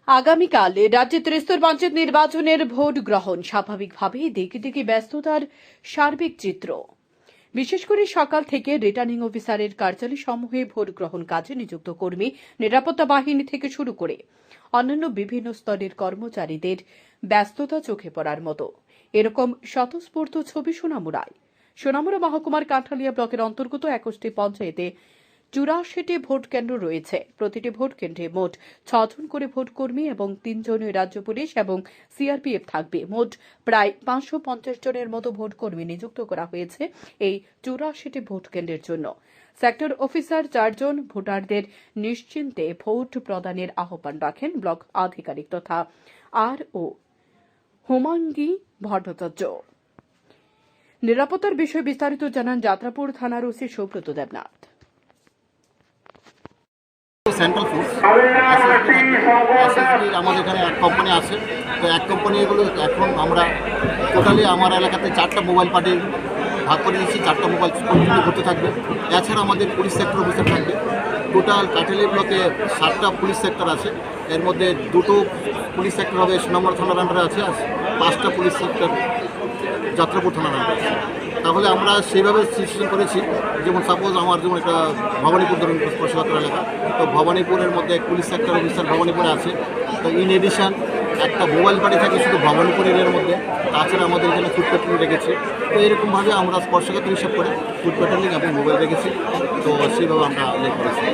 আগামীকাল রাজ্যে ত্রিস্তর পঞ্চায়েত নির্বাচনের ভোট গ্রহণ স্বাভাবিকভাবেই দিকে দিকে ব্যস্ততার সার্বিক চিত্র। বিশেষ করে সকাল থেকে রিটার্নিং অফিসারের কার্যালয় সমূহে ভোট গ্রহণ কাজে নিযুক্ত কর্মী, নিরাপত্তা বাহিনী থেকে শুরু করে অন্যান্য বিভিন্ন স্তরের কর্মচারীদের ব্যস্ততা চোখে পড়ার মতো। এরকম স্বতঃস্ফূর্ত ছবি সোনামুড়া মহকুমার কাঁঠালিয়া ব্লকের অন্তর্গত 21টি পঞ্চায়েতে 84টি ভোট কেন্দ্র রয়েছে। প্রতিটি ভোট কেন্দ্রে মোট 6 জন করে ভোট কর্মী এবং 3 জন রাজ্য পুলিশ এবং সিআরপিএফ থাকবে। মোট প্রায় 550 জনের মতো ভোট কর্মী নিযুক্ত করা হয়েছে এই 84টি ভোট কেন্দ্রের জন্য। সেক্টর অফিসার 4 জন ভোটারদের নিশ্চিন্তে ভোট প্রদানের আহ্বান রাখেন ব্লক আধিকারিক তথা আরও হোমাঙ্গী ভট্টাচার্য। নিরাপত্তার বিষয়ে বিস্তারিত জানান যাত্রাপুর থানার OC Subrata Debnath. Central force এসএসবির আমাদের এখানে এক কোম্পানি আছে। তো এক কোম্পানিগুলো এখন আমরা টোটালি আমার এলাকাতে 4টা মোবাইল পার্টি ভাগ করে দিচ্ছি। 4টা মোবাইল কন্টিনিউ করতে থাকবে। এছাড়া আমাদের পুলিশ সেক্টর অফিসার থাকবে। টোটাল কাঠালিয়া ব্লকে 7টা পুলিশ সেক্টর আছে। এর মধ্যে 2টো পুলিশ সেক্টর হবে সোনামুড়া থানার আন্ডারে আছে, আর 5টা পুলিশ সেক্টর যাত্রাপুর থানার আন্ডারে আছে। তাহলে আমরা সেইভাবে সিচুয়েশন করেছি, যেমন সাপোজ আমার যেমন একটা ভবানীপুর ধরুন স্পর্শকাতর এলাকা, তো ভবানীপুরের মধ্যে পুলিশ সেক্টর অফিসার ভবানীপুরে আছে। তো ইন এডিশন একটা মোবাইল পার্টি থাকে শুধু ভবানীপুর এরিয়ার মধ্যে। তাছাড়া আমাদের এখানে ফুড প্যাট্রোলিং রেখেছি। তো এরকমভাবে আমরা স্পর্শকাতর হিসাব করে ফুড প্যাট্রোলিং এবং মোবাইল রেখেছি। তো সেইভাবে আমরা ইয়ে করেছি।